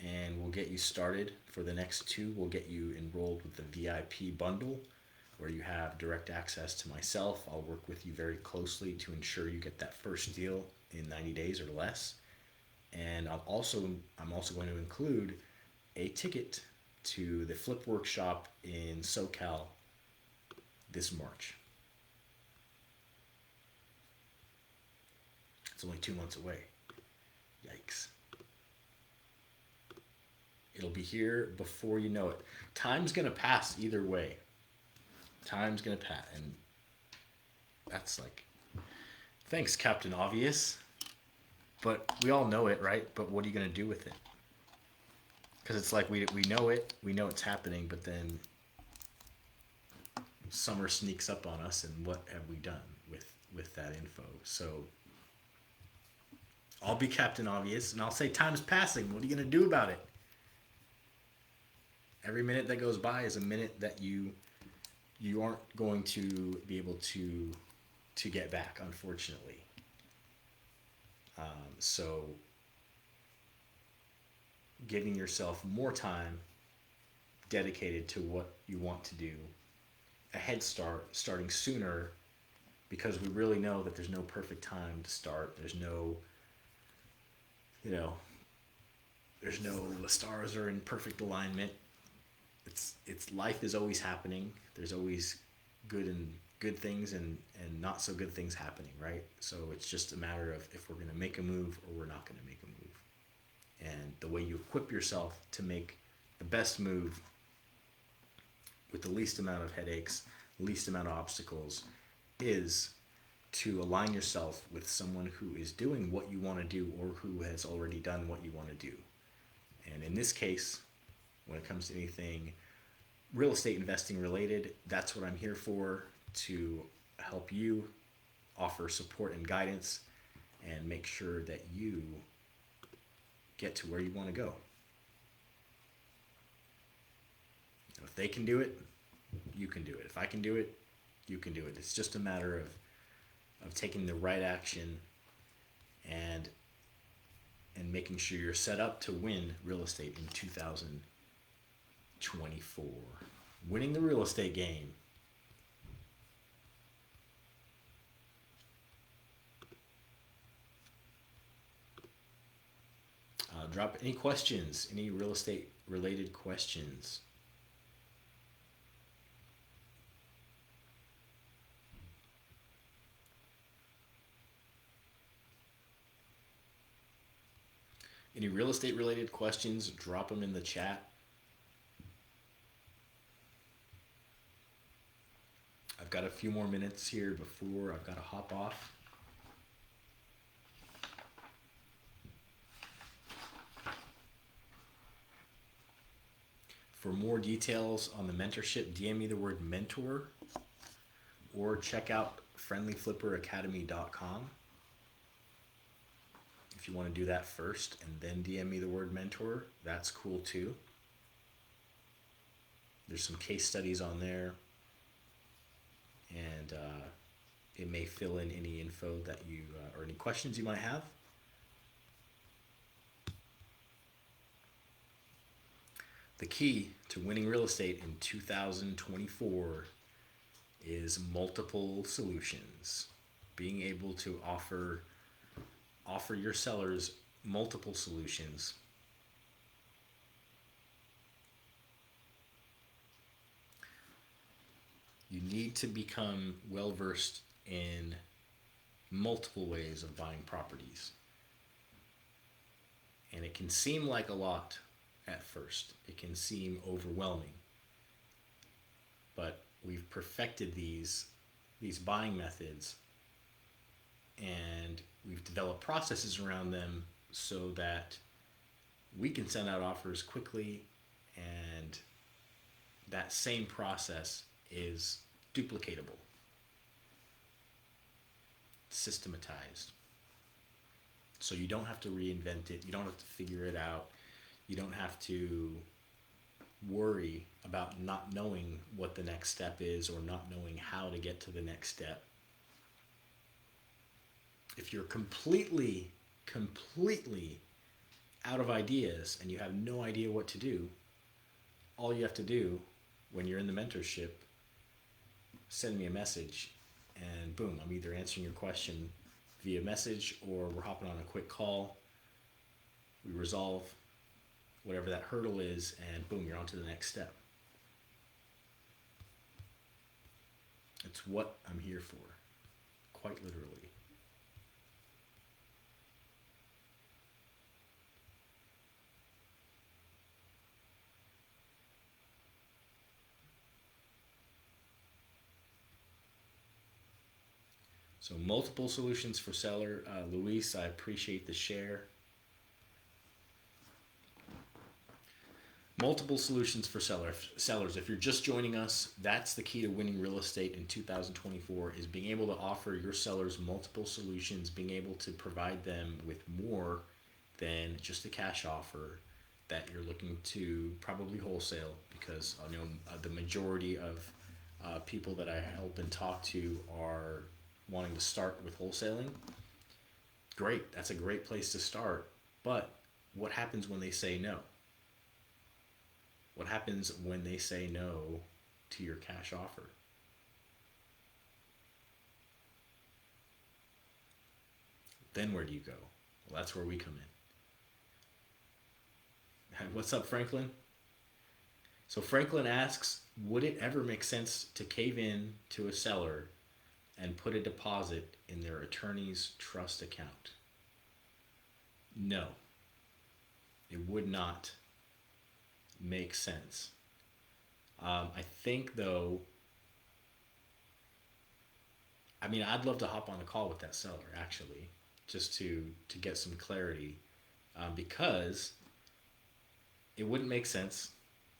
and we'll get you started. For the next 2, we'll get you enrolled with the VIP bundle where you have direct access to myself. I'll work with you very closely to ensure you get that first deal in 90 days or less. And I'm also going to include a ticket to the Flip Workshop in SoCal this March. It's only 2 months away. Yikes. It'll be here before you know it. Time's going to pass either way. Time's going to pass. And that's like, thanks, Captain Obvious. But we all know it, right? But what are you going to do with it? Because it's like we know it. We know it's happening. But then summer sneaks up on us. And what have we done with that info? So I'll be Captain Obvious. And I'll say time's passing. What are you going to do about it? Every minute that goes by is a minute that you aren't going to be able to get back, unfortunately. So giving yourself more time dedicated to what you want to do, a head start, starting sooner, because we really know that there's no perfect time to start. There's no, the stars are in perfect alignment. It's life is always happening. There's always good things and not so good things happening, right? So it's just a matter of if we're going to make a move or we're not going to make a move. And the way you equip yourself to make the best move with the least amount of headaches, least amount of obstacles, is to align yourself with someone who is doing what you want to do or who has already done what you want to do. And in this case, when it comes to anything real estate investing related, that's what I'm here for, to help you, offer support and guidance, and make sure that you get to where you want to go. If they can do it, you can do it. If I can do it, you can do it. It's just a matter of taking the right action and making sure you're set up to win real estate in 2024. Winning the real estate game. Drop any questions, any real estate related questions. Any real estate related questions, drop them in the chat. I've got a few more minutes here before I've got to hop off. For more details on the mentorship, DM me the word mentor or check out friendlyflipperacademy.com. If you want to do that first and then DM me the word mentor, that's cool too. There's some case studies on there, and it may fill in any info that you or any questions you might have. The key to winning real estate in 2024 is multiple solutions. Being able to offer your sellers multiple solutions. You need to become well-versed in multiple ways of buying properties. And it can seem like a lot at first. It can seem overwhelming. But we've perfected these buying methods, and we've developed processes around them so that we can send out offers quickly, and that same process is duplicatable, systematized. So you don't have to reinvent it, you don't have to figure it out, you don't have to worry about not knowing what the next step is or not knowing how to get to the next step. If you're completely out of ideas and you have no idea what to do, all you have to do when you're in the mentorship, send me a message, and boom, I'm either answering your question via message or we're hopping on a quick call. We resolve whatever that hurdle is, and boom, you're on to the next step. It's what I'm here for, quite literally. So multiple solutions for seller. Luis, I appreciate the share. Multiple solutions for sellers. If you're just joining us, that's the key to winning real estate in 2024, is being able to offer your sellers multiple solutions, being able to provide them with more than just a cash offer that you're looking to probably wholesale, because I know the majority of people that I help and talk to are wanting to start with wholesaling. Great, that's a great place to start, but what happens when they say no? What happens when they say no to your cash offer? Then where do you go? Well, that's where we come in. What's up, Franklin? So Franklin asks, would it ever make sense to cave in to a seller and put a deposit in their attorney's trust account? No, it would not make sense. I think, though, I mean, I'd love to hop on a call with that seller, actually, just to get some clarity, because it wouldn't make sense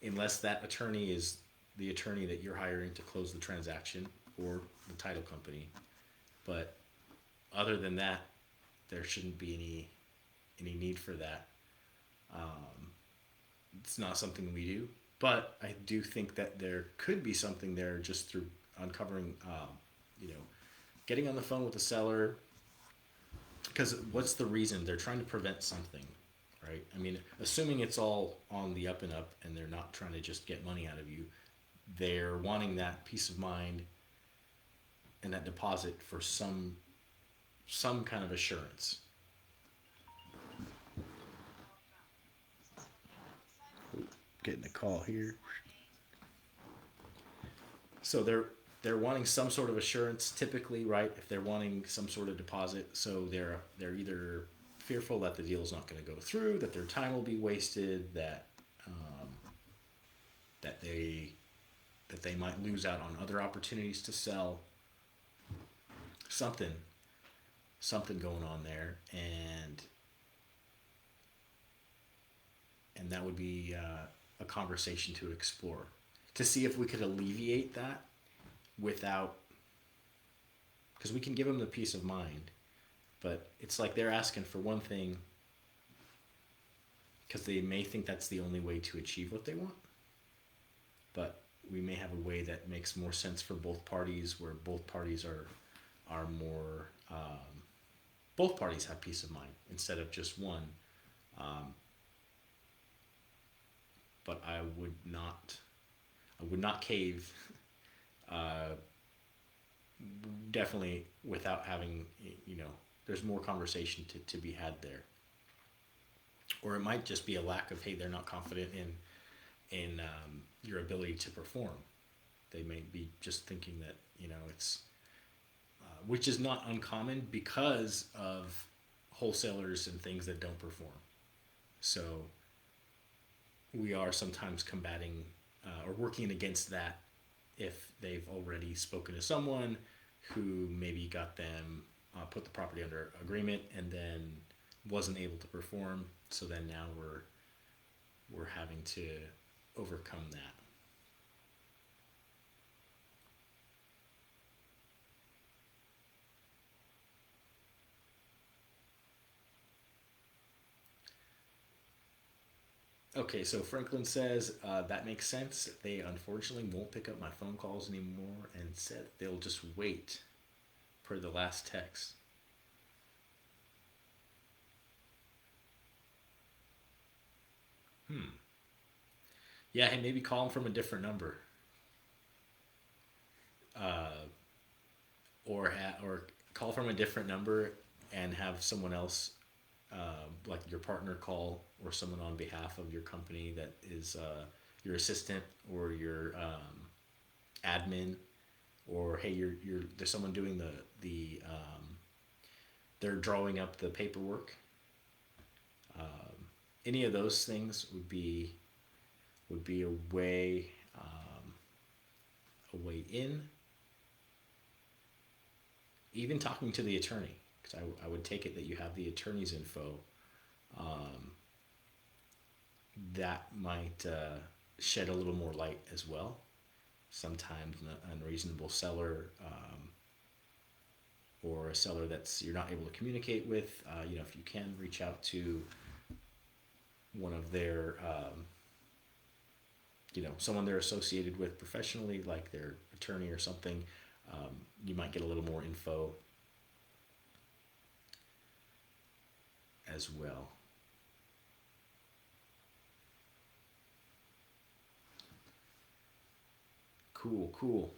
unless that attorney is the attorney that you're hiring to close the transaction, or the title company. But other than that, there shouldn't be any need for that. It's not something we do, but I do think that there could be something there just through uncovering, getting on the phone with the seller. Because what's the reason? They're trying to prevent something, right? I mean, assuming it's all on the up and up and they're not trying to just get money out of you, they're wanting that peace of mind and that deposit for some kind of assurance. Getting a call here. So they're wanting some sort of assurance, typically, right? If they're wanting some sort of deposit, so they're either fearful that the deal's not going to go through, that their time will be wasted, that they might lose out on other opportunities to sell. Something going on there, and that would be a conversation to explore, to see if we could alleviate that without, because we can give them the peace of mind, but it's like they're asking for one thing because they may think that's the only way to achieve what they want, but we may have a way that makes more sense for both parties, where both parties are more, both parties have peace of mind instead of just one. But I would not cave, definitely without having, there's more conversation to be had there. Or it might just be a lack of, hey, they're not confident in your ability to perform. They may be just thinking that, it's, which is not uncommon because of wholesalers and things that don't perform. So we are sometimes combating or working against that if they've already spoken to someone who maybe got them put the property under agreement and then wasn't able to perform. So then now we're having to overcome that. Okay, so Franklin says that makes sense. They unfortunately won't pick up my phone calls anymore and said they'll just wait per the last text. Hmm. Yeah, hey, maybe call them from a different number, uh, or call from a different number and have someone else, like your partner, call, or someone on behalf of your company that is your assistant or your admin, or hey, you're there's someone doing the they're drawing up the paperwork. Any of those things would be a way in. Even talking to the attorney, because I would take it that you have the attorney's info. Um, that might shed a little more light as well. Sometimes an unreasonable seller, or a seller that's you're not able to communicate with, if you can reach out to one of their, someone they're associated with professionally, like their attorney or something, you might get a little more info as well. Cool, cool.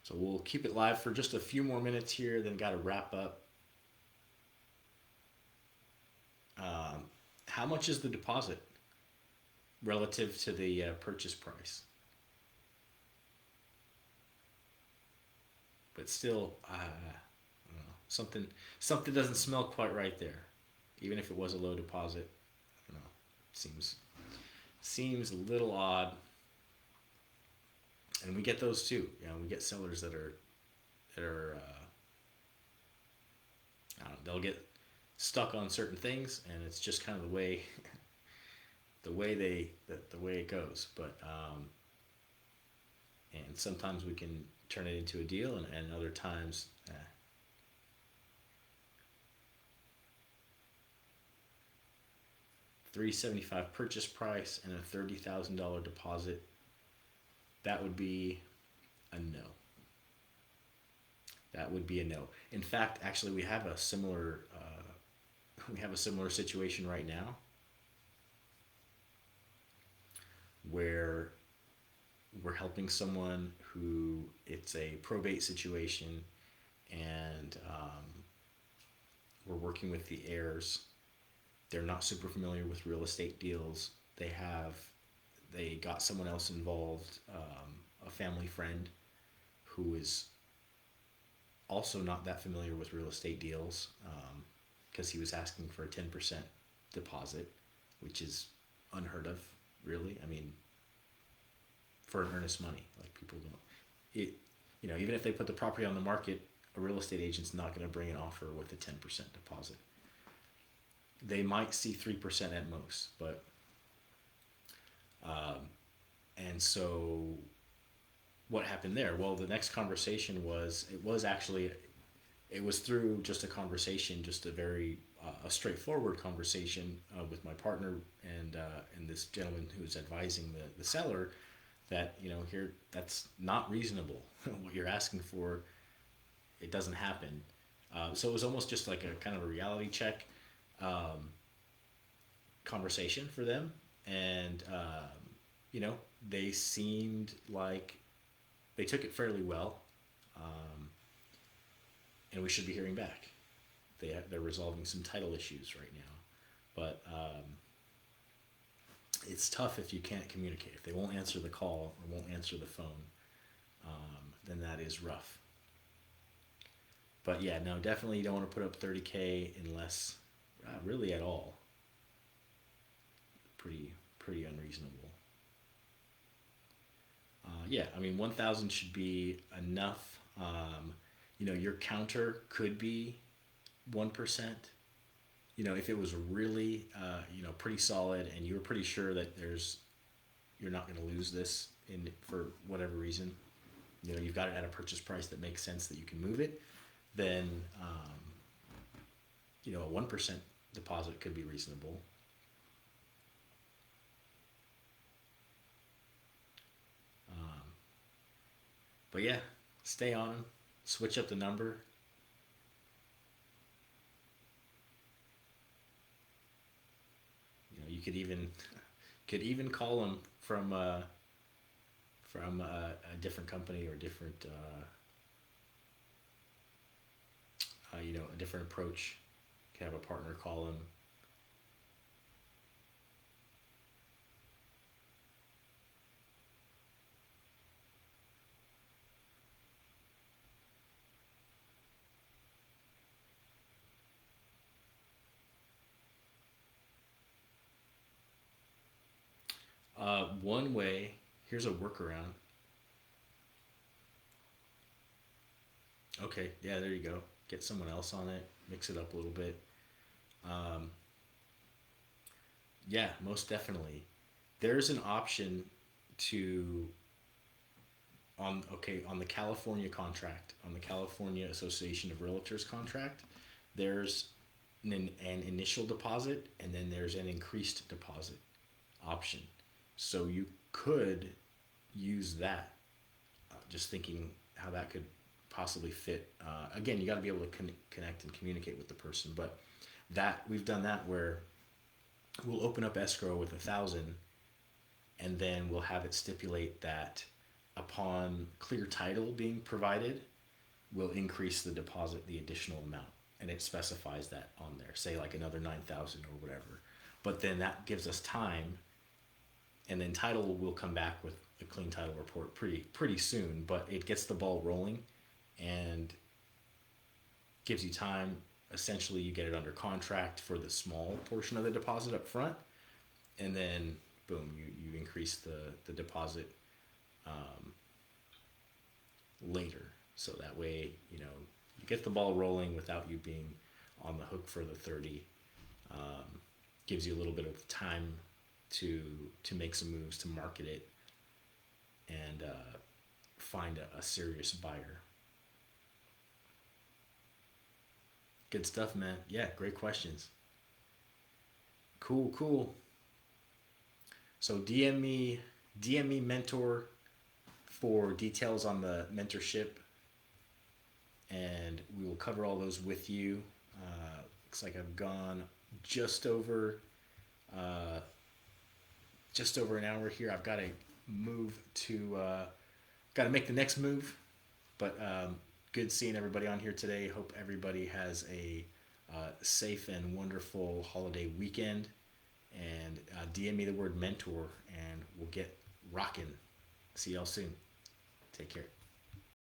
So we'll keep it live for just a few more minutes here, then got to wrap up. Um, how much is the deposit relative to the purchase price? But still, I don't know, something doesn't smell quite right there. Even if it was a low deposit, I don't know. Seems a little odd. And we get those too. We get sellers that are I don't know, they'll get stuck on certain things, and it's just kind of the way it goes. But and sometimes we can turn it into a deal, and other times, 375 purchase price and a $30,000 deposit. That would be a no. That would be a no. In fact, actually, we have a similar situation right now where we're helping someone who it's a probate situation, and we're working with the heirs. They're not super familiar with real estate deals. They got someone else involved, a family friend who is also not that familiar with real estate deals, because he was asking for a 10% deposit, which is unheard of, really. I mean, for an earnest money, like people don't. It, even if they put the property on the market, a real estate agent's not going to bring an offer with a 10% deposit. They might see 3% at most, but and so what happened there? Well, the next conversation it was through just a conversation, just a very a straightforward conversation with my partner and this gentleman who's advising the seller that here, that's not reasonable. What you're asking for, it doesn't happen. So it was almost just like a kind of a reality check, um, conversation for them, and they seemed like they took it fairly well, um, and we should be hearing back. They're resolving some title issues right now, but it's tough if you can't communicate. If they won't answer the call or won't answer the phone, then that is rough. But yeah, no, definitely you don't want to put up 30K unless, really at all. Pretty unreasonable. Yeah, I mean, 1,000 should be enough. Your counter could be 1%. If it was really, pretty solid and you were pretty sure that you're not going to lose this for whatever reason, you've got it at a purchase price that makes sense that you can move it, then, a 1% deposit could be reasonable. But yeah, stay on them, switch up the number. You could even call them from a different company or different a different approach. You can have a partner call them. One way, here's a workaround. Okay, yeah, there you go. Get someone else on it, mix it up a little bit. Um, yeah, most definitely. There's an option to on the California contract, on the California Association of Realtors contract. There's an initial deposit and then there's an increased deposit option. So you could use that. Just thinking how that could possibly fit. Again, you got to be able to connect and communicate with the person. But that we've done that where we'll open up escrow with 1,000, and then we'll have it stipulate that upon clear title being provided, we'll increase the deposit the additional amount, and it specifies that on there. Say like another 9,000 or whatever. But then that gives us time, and then title will come back with a clean title report pretty soon. But it gets the ball rolling, and gives you time. Essentially, you get it under contract for the small portion of the deposit up front, and then boom, you increase the deposit um, later. So that way, you get the ball rolling without you being on the hook for the 30. Um, Gives you a little bit of time to make some moves, to market it, and find a serious buyer. Good stuff, man. Yeah, great questions. Cool, cool. So DM me mentor for details on the mentorship, and we will cover all those with you. Looks like I've gone just over uh, just over an hour here. I've got to move to got to make the next move, but good seeing everybody on here today. Hope everybody has a safe and wonderful holiday weekend. And DM me the word mentor, and we'll get rocking. See y'all soon. Take care.